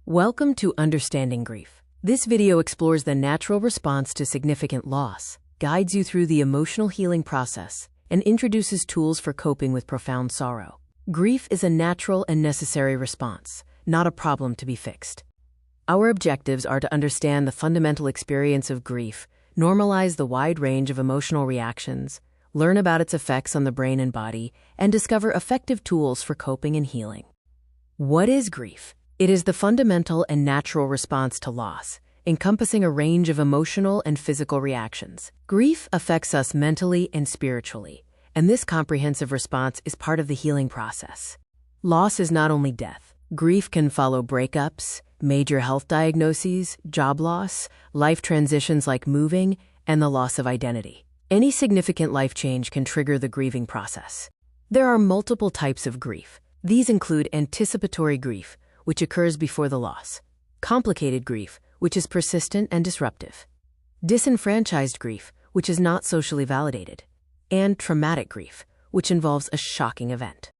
Welcome to Understanding Grief. This video explores the natural response to significant loss, guides you through the emotional healing process, and introduces tools for coping with profound sorrow. Grief is a natural and necessary response, not a problem to be fixed. Our objectives are to understand the fundamental experience of grief, normalize the wide range of emotional reactions, learn about its effects on the brain and body, and discover effective tools for coping and healing. What is grief? It is the fundamental and natural response to loss, encompassing a range of emotional and physical reactions. Grief affects us mentally and spiritually, and this comprehensive response is part of the healing process. Loss is not only death. Grief can follow breakups, major health diagnoses, job loss, life transitions like moving, and the loss of identity. Any significant life change can trigger the grieving process. There are multiple types of grief. These include anticipatory grief, which occurs before the loss; complicated grief, which is persistent and disruptive; disenfranchised grief, which is not socially validated; and traumatic grief, which involves a shocking event.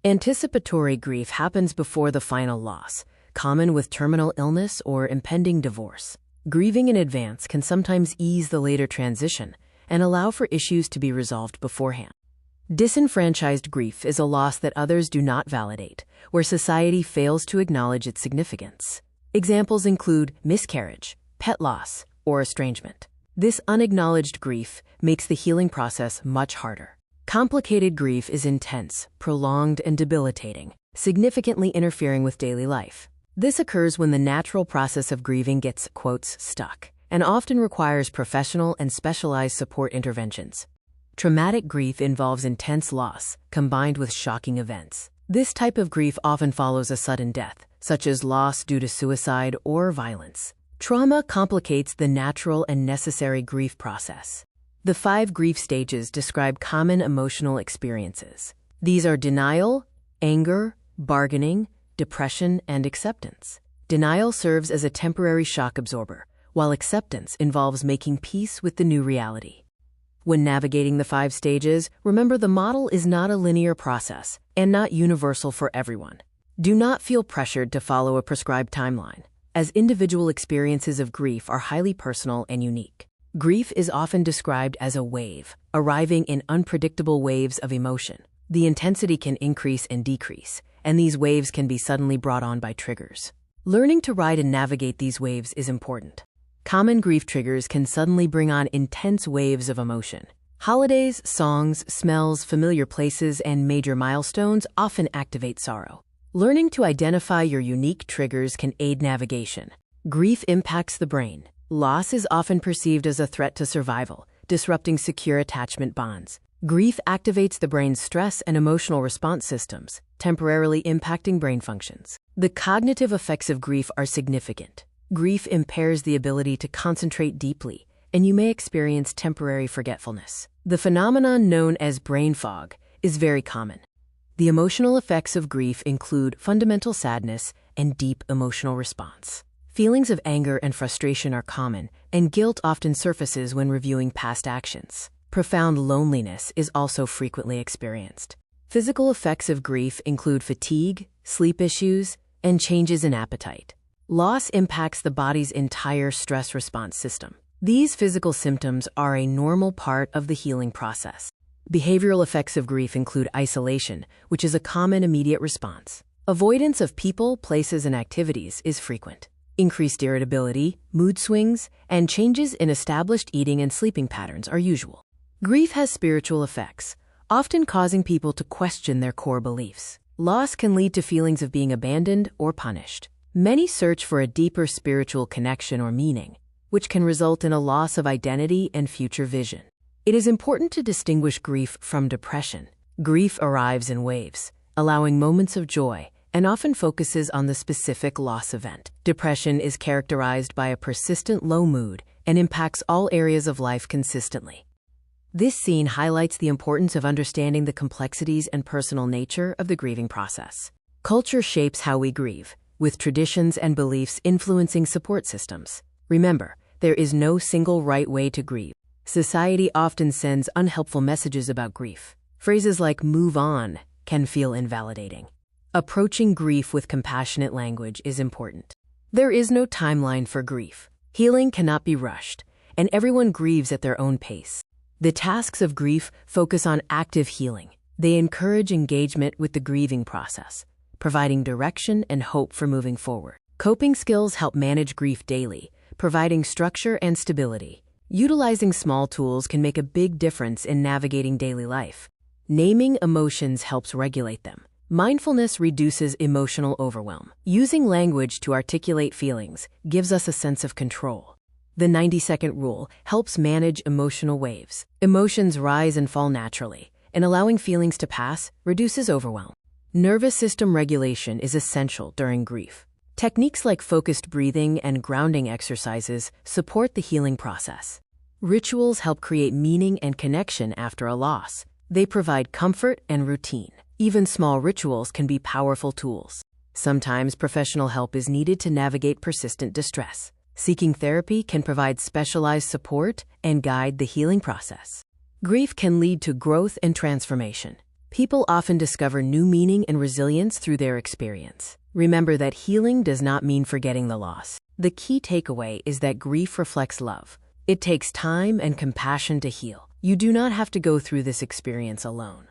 Anticipatory grief happens before the final loss, common with terminal illness or impending divorce. Grieving in advance can sometimes ease the later transition and allow for issues to be resolved beforehand. Disenfranchised grief is a loss that others do not validate, where society fails to acknowledge its significance. Examples include miscarriage, pet loss, or estrangement. This unacknowledged grief makes the healing process much harder. Complicated grief is intense, prolonged, and debilitating, significantly interfering with daily life. This occurs when the natural process of grieving gets, quotes, stuck, and often requires professional and specialized support interventions. Traumatic grief involves intense loss, combined with shocking events. This type of grief often follows a sudden death, such as loss due to suicide or violence. Trauma complicates the natural and necessary grief process. The 5 grief stages describe common emotional experiences. These are denial, anger, bargaining, depression, and acceptance. Denial serves as a temporary shock absorber, while acceptance involves making peace with the new reality. When navigating the 5 stages, remember the model is not a linear process and not universal for everyone. Do not feel pressured to follow a prescribed timeline, as individual experiences of grief are highly personal and unique. Grief is often described as a wave, arriving in unpredictable waves of emotion. The intensity can increase and decrease, and these waves can be suddenly brought on by triggers. Learning to ride and navigate these waves is important. Common grief triggers can suddenly bring on intense waves of emotion. Holidays, songs, smells, familiar places, and major milestones often activate sorrow. Learning to identify your unique triggers can aid navigation. Grief impacts the brain. Loss is often perceived as a threat to survival, disrupting secure attachment bonds. Grief activates the brain's stress and emotional response systems, temporarily impacting brain functions. The cognitive effects of grief are significant. Grief impairs the ability to concentrate deeply, and you may experience temporary forgetfulness. The phenomenon known as brain fog is very common. The emotional effects of grief include fundamental sadness and deep emotional response. Feelings of anger and frustration are common, and guilt often surfaces when reviewing past actions. Profound loneliness is also frequently experienced. Physical effects of grief include fatigue, sleep issues, and changes in appetite. Loss impacts the body's entire stress response system. These physical symptoms are a normal part of the healing process. Behavioral effects of grief include isolation, which is a common immediate response. Avoidance of people, places, and activities is frequent. Increased irritability, mood swings, and changes in established eating and sleeping patterns are usual. Grief has spiritual effects, often causing people to question their core beliefs. Loss can lead to feelings of being abandoned or punished. Many search for a deeper spiritual connection or meaning, which can result in a loss of identity and future vision. It is important to distinguish grief from depression. Grief arrives in waves, allowing moments of joy, and often focuses on the specific loss event. Depression is characterized by a persistent low mood and impacts all areas of life consistently. This scene highlights the importance of understanding the complexities and personal nature of the grieving process. Culture shapes how we grieve, with traditions and beliefs influencing support systems. Remember, there is no single right way to grieve. Society often sends unhelpful messages about grief. Phrases like "move on" can feel invalidating. Approaching grief with compassionate language is important. There is no timeline for grief. Healing cannot be rushed, and everyone grieves at their own pace. The tasks of grief focus on active healing. They encourage engagement with the grieving process, providing direction and hope for moving forward. Coping skills help manage grief daily, providing structure and stability. Utilizing small tools can make a big difference in navigating daily life. Naming emotions helps regulate them. Mindfulness reduces emotional overwhelm. Using language to articulate feelings gives us a sense of control. The 90-second rule helps manage emotional waves. Emotions rise and fall naturally, and allowing feelings to pass reduces overwhelm. Nervous system regulation is essential during grief. Techniques like focused breathing and grounding exercises support the healing process. Rituals help create meaning and connection after a loss. They provide comfort and routine. Even small rituals can be powerful tools. Sometimes professional help is needed to navigate persistent distress. Seeking therapy can provide specialized support and guide the healing process. Grief can lead to growth and transformation. People often discover new meaning and resilience through their experience. Remember that healing does not mean forgetting the loss. The key takeaway is that grief reflects love. It takes time and compassion to heal. You do not have to go through this experience alone.